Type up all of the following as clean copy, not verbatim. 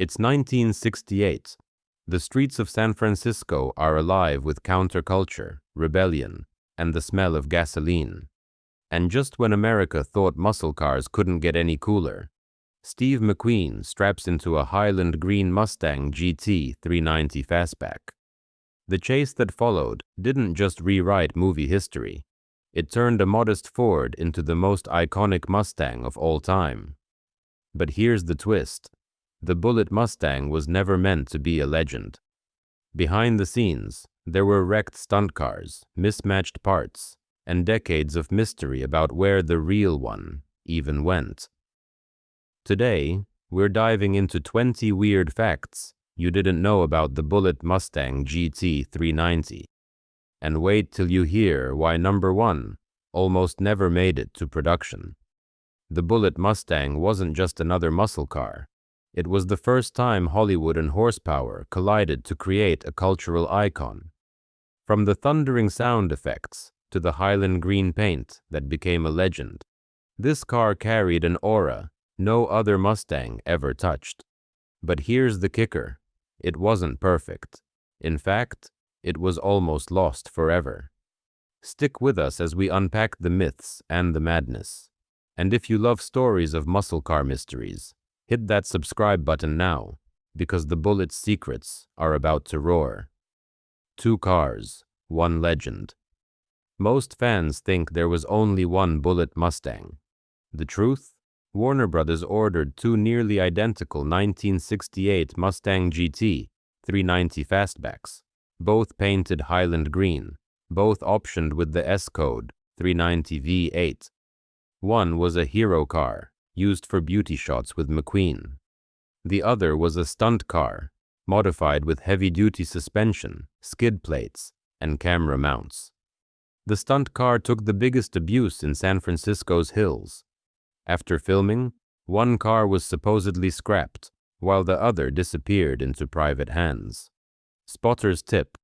It's 1968. The streets of San Francisco are alive with counterculture, rebellion, and the smell of gasoline. And just when America thought muscle cars couldn't get any cooler, Steve McQueen straps into a Highland Green Mustang GT 390 fastback. The chase that followed didn't just rewrite movie history. It turned a modest Ford into the most iconic Mustang of all time. But here's the twist. The Bullitt Mustang was never meant to be a legend. Behind the scenes, there were wrecked stunt cars, mismatched parts, and decades of mystery about where the real one even went. Today, we're diving into 20 weird facts you didn't know about the Bullitt Mustang GT 390. And wait till you hear why number 1 almost never made it to production. The Bullitt Mustang wasn't just another muscle car. It was the first time Hollywood and horsepower collided to create a cultural icon. From the thundering sound effects to the Highland green paint that became a legend, this car carried an aura no other Mustang ever touched. But here's the kicker. It wasn't perfect. In fact, it was almost lost forever. Stick with us as we unpack the myths and the madness. And if you love stories of muscle car mysteries, hit that subscribe button now, because the Bullitt's secrets are about to roar. 2 cars, 1 legend. Most fans think there was only one Bullitt Mustang. The truth? Warner Brothers ordered 2 nearly identical 1968 Mustang GT 390 fastbacks, both painted Highland green, both optioned with the S-code 390 V8. One was a hero car, used for beauty shots with McQueen. The other was a stunt car, modified with heavy-duty suspension, skid plates, and camera mounts. The stunt car took the biggest abuse in San Francisco's hills. After filming, one car was supposedly scrapped, while the other disappeared into private hands. Spotter's tip.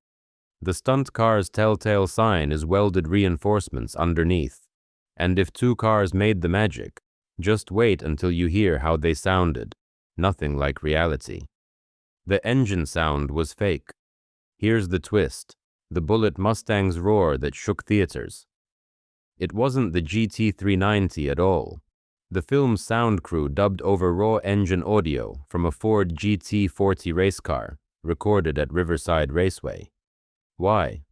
The stunt car's telltale sign is welded reinforcements underneath, and if 2 cars made the magic, just wait until you hear how they sounded. Nothing like reality. The engine sound was fake. Here's the twist. The Bullitt Mustang's roar that shook theaters. It wasn't the GT 390 at all. The film's sound crew dubbed over raw engine audio from a Ford GT40 race car recorded at Riverside Raceway. Why?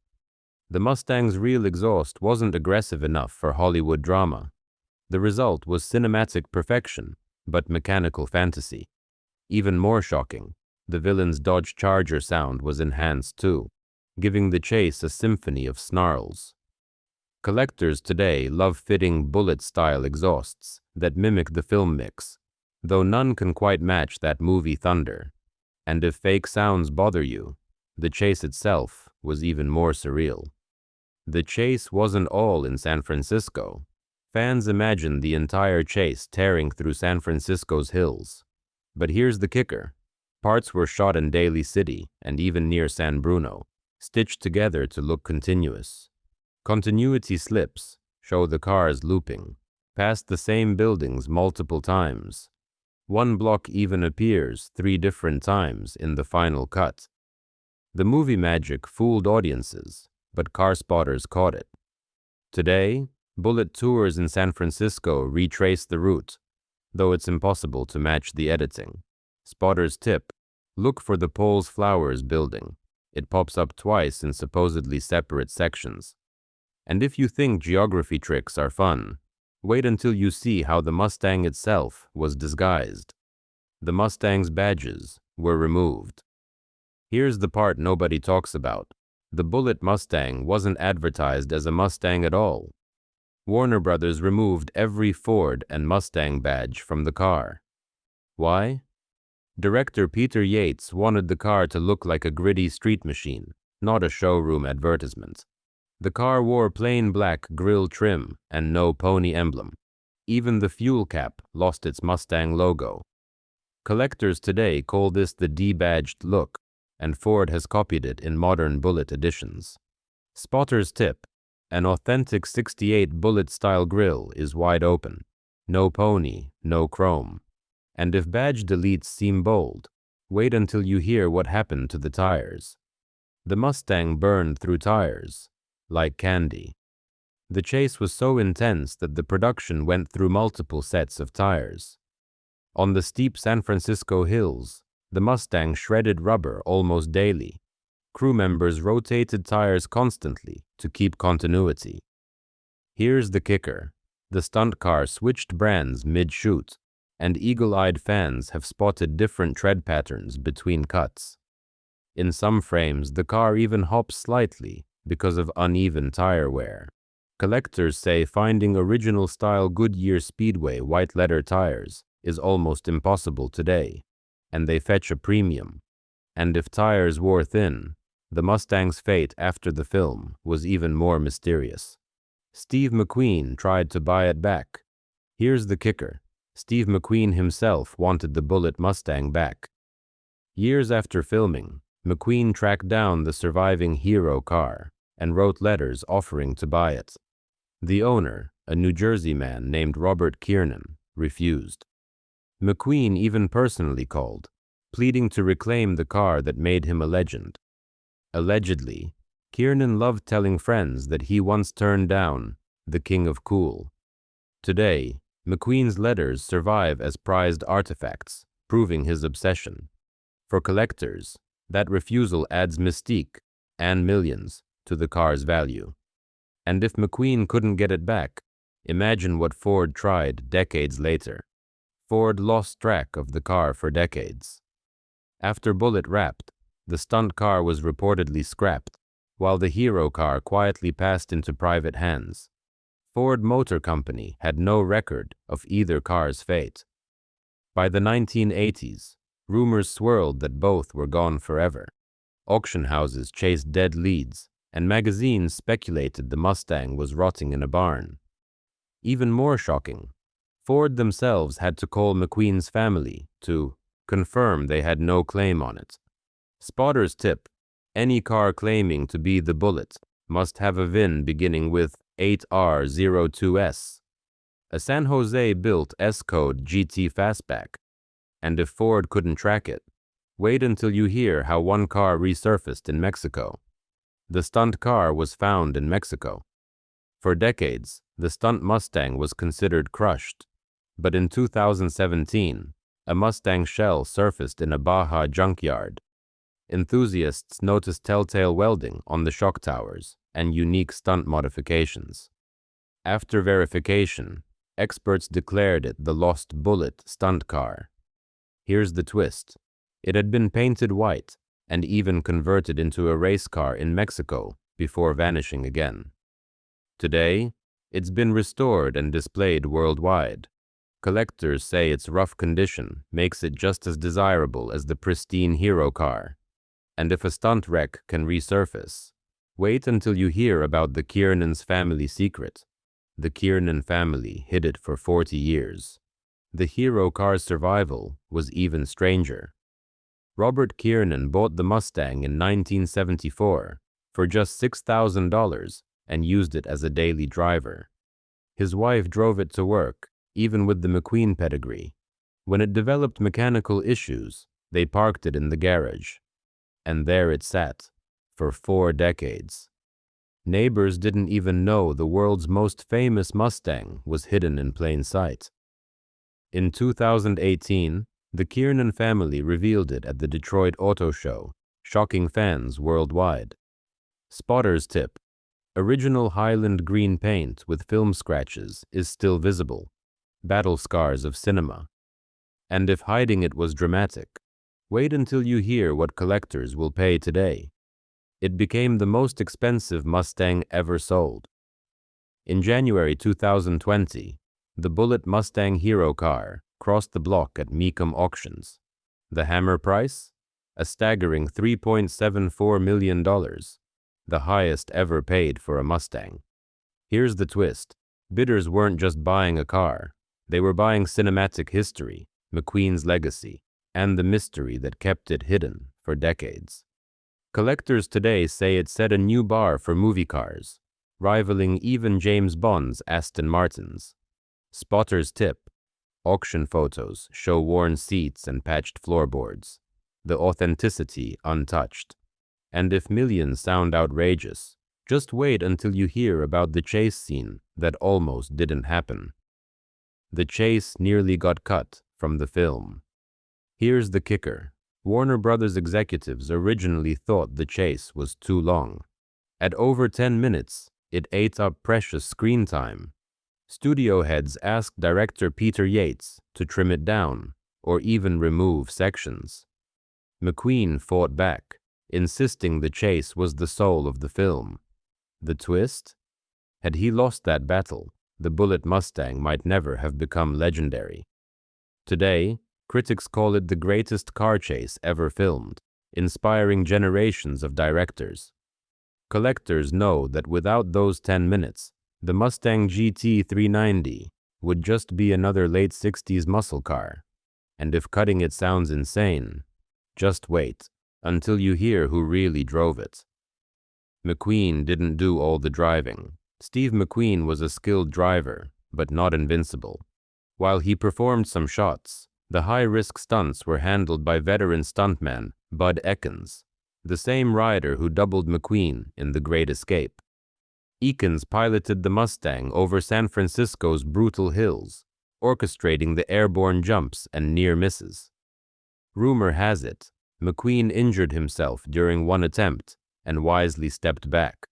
The Mustang's real exhaust wasn't aggressive enough for Hollywood drama. The result was cinematic perfection, but mechanical fantasy. Even more shocking, the villain's Dodge Charger sound was enhanced too, giving the chase a symphony of snarls. Collectors today love fitting Bullitt-style exhausts that mimic the film mix, though none can quite match that movie thunder. And if fake sounds bother you, the chase itself was even more surreal. The chase wasn't all in San Francisco. Fans imagined the entire chase tearing through San Francisco's hills. But here's the kicker. Parts were shot in Daly City and even near San Bruno, stitched together to look continuous. Continuity slips show the cars looping, past the same buildings multiple times. One block even appears 3 different times in the final cut. The movie magic fooled audiences, but car spotters caught it. Today, Bullitt tours in San Francisco retrace the route, though it's impossible to match the editing. Spotter's tip: look for the Paul's Flowers building. It pops up twice in supposedly separate sections. And if you think geography tricks are fun, wait until you see how the Mustang itself was disguised. The Mustang's badges were removed. Here's the part nobody talks about. The Bullitt Mustang wasn't advertised as a Mustang at all. Warner Brothers removed every Ford and Mustang badge from the car. Why? Director Peter Yates wanted the car to look like a gritty street machine, not a showroom advertisement. The car wore plain black grille trim and no pony emblem. Even the fuel cap lost its Mustang logo. Collectors today call this the debadged look, and Ford has copied it in modern Bullitt editions. Spotter's tip: an authentic '68 Bullitt-style grille is wide open. No pony, no chrome. And if badge deletes seem bold, Wait until you hear what happened to the tires. The Mustang burned through tires, like candy. The chase was so intense that the production went through multiple sets of tires. On the steep San Francisco hills, the Mustang shredded rubber almost daily. Crew members rotated tires constantly to keep continuity. Here's the kicker. The stunt car switched brands mid-shoot, and eagle-eyed fans have spotted different tread patterns between cuts. In some frames, the car even hops slightly because of uneven tire wear. Collectors say finding original-style Goodyear Speedway white leather tires is almost impossible today, and they fetch a premium. And if tires wore thin, the Mustang's fate after the film was even more mysterious. Steve McQueen tried to buy it back. Here's the kicker. Steve McQueen himself wanted the Bullitt Mustang back. Years after filming, McQueen tracked down the surviving hero car and wrote letters offering to buy it. The owner, a New Jersey man named Robert Kiernan, refused. McQueen even personally called, pleading to reclaim the car that made him a legend. Allegedly, Kiernan loved telling friends that he once turned down the King of Cool. Today, McQueen's letters survive as prized artifacts, proving his obsession. For collectors, that refusal adds mystique and millions to the car's value. And if McQueen couldn't get it back, imagine what Ford tried decades later. Ford lost track of the car for decades. After Bullitt wrapped, the stunt car was reportedly scrapped, while the hero car quietly passed into private hands. Ford Motor Company had no record of either car's fate. By the 1980s, rumors swirled that both were gone forever. Auction houses chased dead leads, and magazines speculated the Mustang was rotting in a barn. Even more shocking, Ford themselves had to call McQueen's family to confirm they had no claim on it. Spotter's tip: any car claiming to be the Bullitt must have a VIN beginning with 8R02S, a San Jose-built S-code GT fastback. And if Ford couldn't track it, wait until you hear how one car resurfaced in Mexico. The stunt car was found in Mexico. For decades, the stunt Mustang was considered crushed, but in 2017, a Mustang shell surfaced in a Baja junkyard. Enthusiasts noticed telltale welding on the shock towers and unique stunt modifications. After verification, experts declared it the lost Bullitt stunt car. Here's the twist. It had been painted white and even converted into a race car in Mexico before vanishing again. Today, it's been restored and displayed worldwide. Collectors say its rough condition makes it just as desirable as the pristine hero car. And if a stunt wreck can resurface, wait until you hear about the Kiernan's family secret. The Kiernan family hid it for 40 years. The hero car's survival was even stranger. Robert Kiernan bought the Mustang in 1974 for just $6,000 and used it as a daily driver. His wife drove it to work, even with the McQueen pedigree. When it developed mechanical issues, they parked it in the garage. And there it sat, for 4 decades. Neighbors didn't even know the world's most famous Mustang was hidden in plain sight. In 2018, the Kiernan family revealed it at the Detroit Auto Show, shocking fans worldwide. Spotter's tip: original Highland green paint with film scratches is still visible, battle scars of cinema. And if hiding it was dramatic, wait until you hear what collectors will pay today. It became the most expensive Mustang ever sold. In January 2020, the Bullitt Mustang hero car crossed the block at Mecum Auctions. The hammer price? A staggering $3.74 million, the highest ever paid for a Mustang. Here's the twist. Bidders weren't just buying a car. They were buying cinematic history, McQueen's legacy, and the mystery that kept it hidden for decades. Collectors today say it set a new bar for movie cars, rivaling even James Bond's Aston Martins. Spotter's tip: auction photos show worn seats and patched floorboards. the authenticity untouched. And if millions sound outrageous, just wait until you hear about the chase scene that almost didn't happen. The chase nearly got cut from the film. Here's the kicker. Warner Brothers executives originally thought the chase was too long. At over 10 minutes, it ate up precious screen time. Studio heads asked director Peter Yates to trim it down or even remove sections. McQueen fought back, insisting the chase was the soul of the film. The twist? Had he lost that battle, the Bullitt Mustang might never have become legendary. Today, critics call it the greatest car chase ever filmed, inspiring generations of directors. Collectors know that without those 10 minutes, the Mustang GT 390 would just be another late 60s muscle car. And if cutting it sounds insane, just wait until you hear who really drove it. McQueen didn't do all the driving. Steve McQueen was a skilled driver, but not invincible. While he performed some shots, the high-risk stunts were handled by veteran stuntman Bud Ekins, the same rider who doubled McQueen in The Great Escape. Ekins piloted the Mustang over San Francisco's brutal hills, orchestrating the airborne jumps and near misses. Rumor has it, McQueen injured himself during one attempt and wisely stepped back.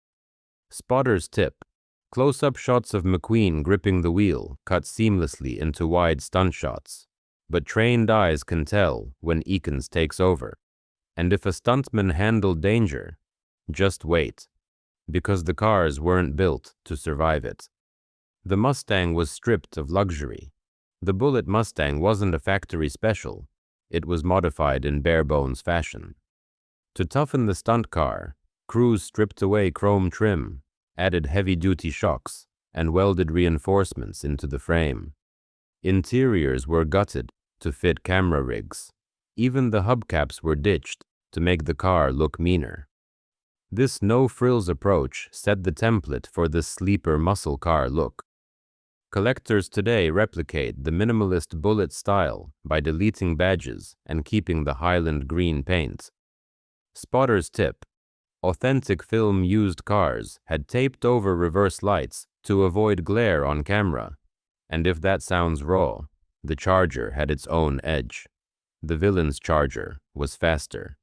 Spotter's tip: close-up shots of McQueen gripping the wheel cut seamlessly into wide stunt shots, but trained eyes can tell when Ekins takes over. And if a stuntman handled danger, just wait, because the cars weren't built to survive it. The Mustang was stripped of luxury. The Bullitt Mustang wasn't a factory special. It was modified in bare-bones fashion. To toughen the stunt car, crews stripped away chrome trim, added heavy-duty shocks, and welded reinforcements into the frame. Interiors were gutted to fit camera rigs. Even the hubcaps were ditched to make the car look meaner. This no-frills approach set the template for the sleeper muscle car look. Collectors today replicate the minimalist Bullitt style by deleting badges and keeping the Highland green paint. Spotter's tip: authentic film-used cars had taped over reverse lights to avoid glare on camera, and if that sounds raw, the Charger had its own edge. The villain's Charger was faster.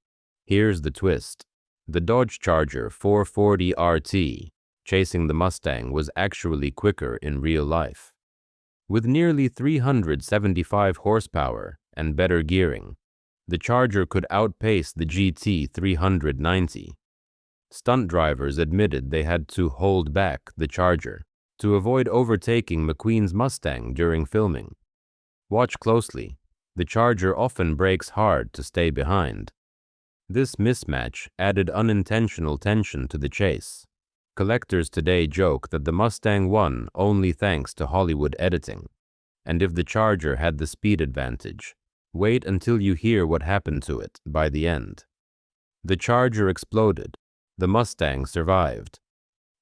Here's the twist. The Dodge Charger 440 RT chasing the Mustang was actually quicker in real life. With nearly 375 horsepower and better gearing, the Charger could outpace the GT 390. Stunt drivers admitted they had to hold back the Charger to avoid overtaking McQueen's Mustang during filming. Watch closely. The Charger often brakes hard to stay behind. This mismatch added unintentional tension to the chase. Collectors today joke that the Mustang won only thanks to Hollywood editing. And if the Charger had the speed advantage, wait until you hear what happened to it by the end. The Charger exploded. The Mustang survived.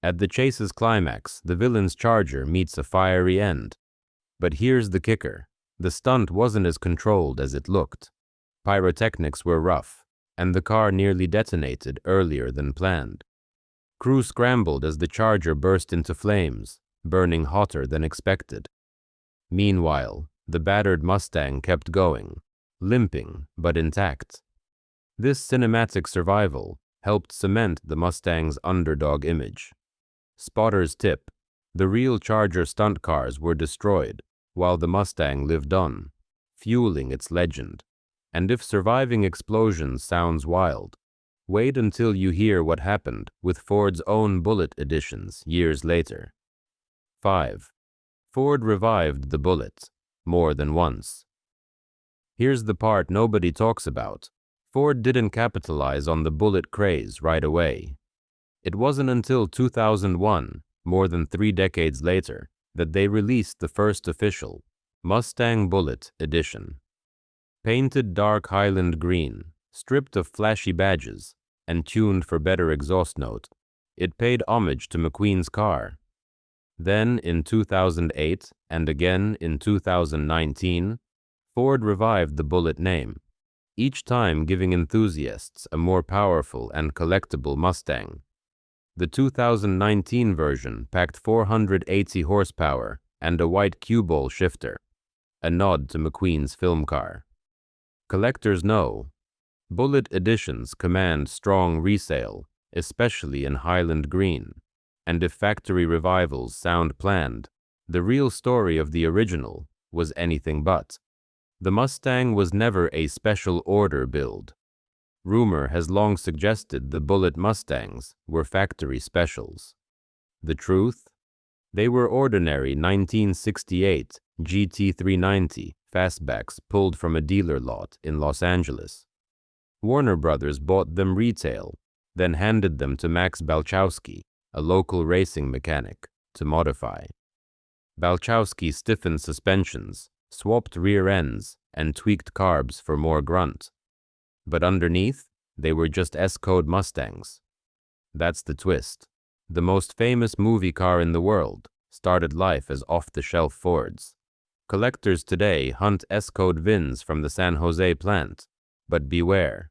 At the chase's climax, the villain's Charger meets a fiery end. But here's the kicker. The stunt wasn't as controlled as it looked. Pyrotechnics were rough, and the car nearly detonated earlier than planned. Crew scrambled as the Charger burst into flames, burning hotter than expected. Meanwhile, the battered Mustang kept going, limping but intact. This cinematic survival helped cement the Mustang's underdog image. Spotter's tip: the real Charger stunt cars were destroyed, while the Mustang lived on, fueling its legend. And if surviving explosions sounds wild, wait until you hear what happened with Ford's own Bullitt editions years later. 5. Ford revived the Bullitt more than once. Here's the part nobody talks about. Ford didn't capitalize on the Bullitt craze right away. It wasn't until 2001, more than 3 decades later, that they released the first official Mustang Bullitt edition. Painted dark Highland green, stripped of flashy badges, and tuned for better exhaust note, it paid homage to McQueen's car. Then, in 2008 and again in 2019, Ford revived the Bullitt name. each time giving enthusiasts a more powerful and collectible Mustang. The 2019 version packed 480 horsepower and a white cue ball shifter, a nod to McQueen's film car. Collectors know Bullitt editions command strong resale, especially in Highland Green, and if factory revivals sound planned, the real story of the original was anything but. The Mustang was never a special order build. Rumor has long suggested the Bullitt Mustangs were factory specials. The truth? They were ordinary 1968 GT 390 fastbacks pulled from a dealer lot in Los Angeles. Warner Brothers bought them retail, then handed them to Max Balchowski, a local racing mechanic, to modify. Balchowski stiffened suspensions, swapped rear ends, and tweaked carbs for more grunt. But underneath, they were just S-code Mustangs. That's the twist. The most famous movie car in the world started life as off-the-shelf Fords. Collectors today hunt S-code VINs from the San Jose plant, but beware.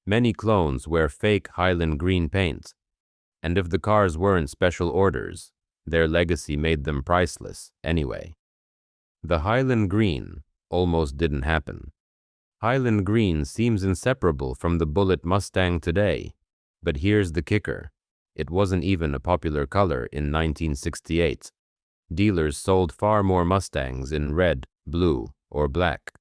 Many clones wear fake Highland Green paint, and if the cars weren't special orders, their legacy made them priceless anyway. The Highland Green almost didn't happen. Highland Green seems inseparable from the Bullitt Mustang today, but here's the kicker. It wasn't even a popular color in 1968. Dealers sold far more Mustangs in red, blue, or black.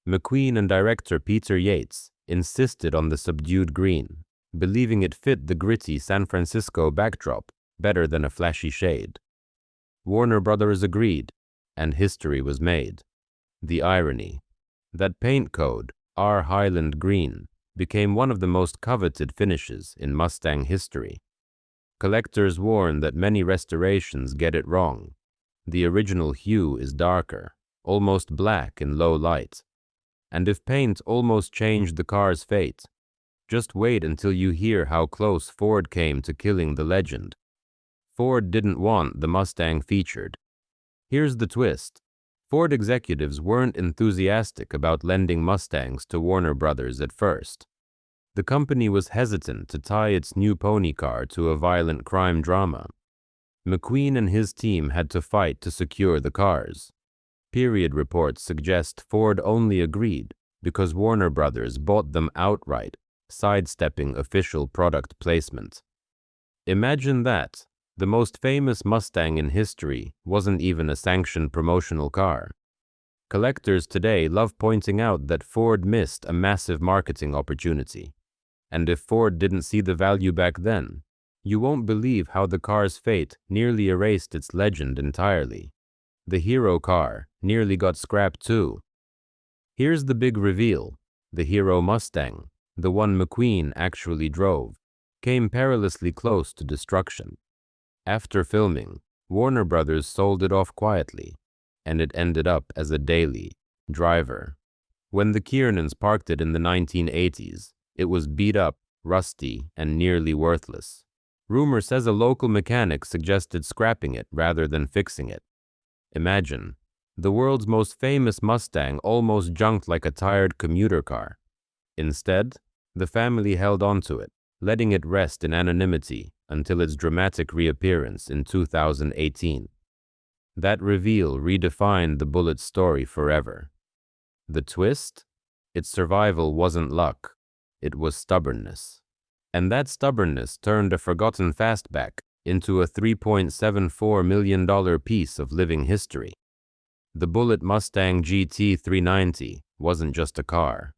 McQueen and director Peter Yates insisted on the subdued green, believing it fit the gritty San Francisco backdrop better than a flashy shade. Warner Brothers agreed, and history was made. The irony: that paint code, R Highland Green, became one of the most coveted finishes in Mustang history. Collectors warn that many restorations get it wrong. The original hue is darker, almost black in low light. And if paint almost changed the car's fate, just wait until you hear how close Ford came to killing the legend. Ford didn't want the Mustang featured. Here's the twist. Ford executives weren't enthusiastic about lending Mustangs to Warner Brothers at first. The company was hesitant to tie its new pony car to a violent crime drama. McQueen and his team had to fight to secure the cars. Period reports suggest Ford only agreed because Warner Brothers bought them outright, sidestepping official product placement. Imagine that. The most famous Mustang in history wasn't even a sanctioned promotional car. Collectors today love pointing out that Ford missed a massive marketing opportunity. And if Ford didn't see the value back then, you won't believe how the car's fate nearly erased its legend entirely. The hero car nearly got scrapped too. Here's the big reveal. The hero Mustang, the one McQueen actually drove, came perilously close to destruction. After filming, Warner Brothers sold it off quietly, and it ended up as a daily driver. When the Kiernans parked it in the 1980s, it was beat up, rusty, and nearly worthless. Rumor says a local mechanic suggested scrapping it rather than fixing it. Imagine, the world's most famous Mustang almost junked like a tired commuter car. Instead, the family held onto it, letting it rest in anonymity until its dramatic reappearance in 2018. That reveal redefined the Bullitt story forever. The twist? Its survival wasn't luck, it was stubbornness. And that stubbornness turned a forgotten fastback into a $3.74 million piece of living history. The Bullitt Mustang GT 390 wasn't just a car.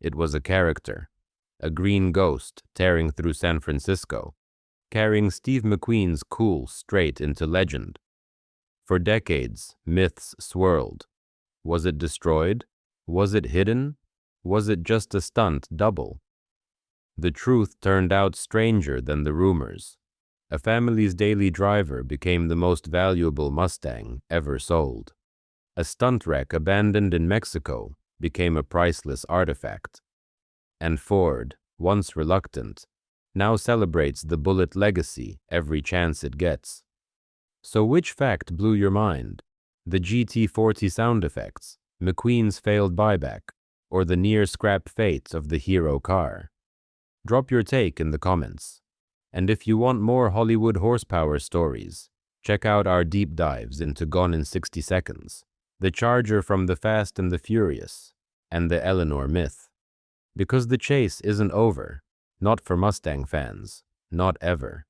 It was a character, a green ghost tearing through San Francisco, carrying Steve McQueen's cool straight into legend. For decades, myths swirled. Was it destroyed? Was it hidden? Was it just a stunt double? The truth turned out stranger than the rumors. A family's daily driver became the most valuable Mustang ever sold. A stunt wreck abandoned in Mexico became a priceless artifact. And Ford, once reluctant, now celebrates the Bullitt legacy every chance it gets. So which fact blew your mind? The GT40 sound effects, McQueen's failed buyback, or the near-scrap fate of the hero car? Drop your take in the comments. And if you want more Hollywood horsepower stories, check out our deep dives into Gone in 60 Seconds, the Charger from the Fast and the Furious, and the Eleanor myth. Because the chase isn't over, not for Mustang fans, not ever.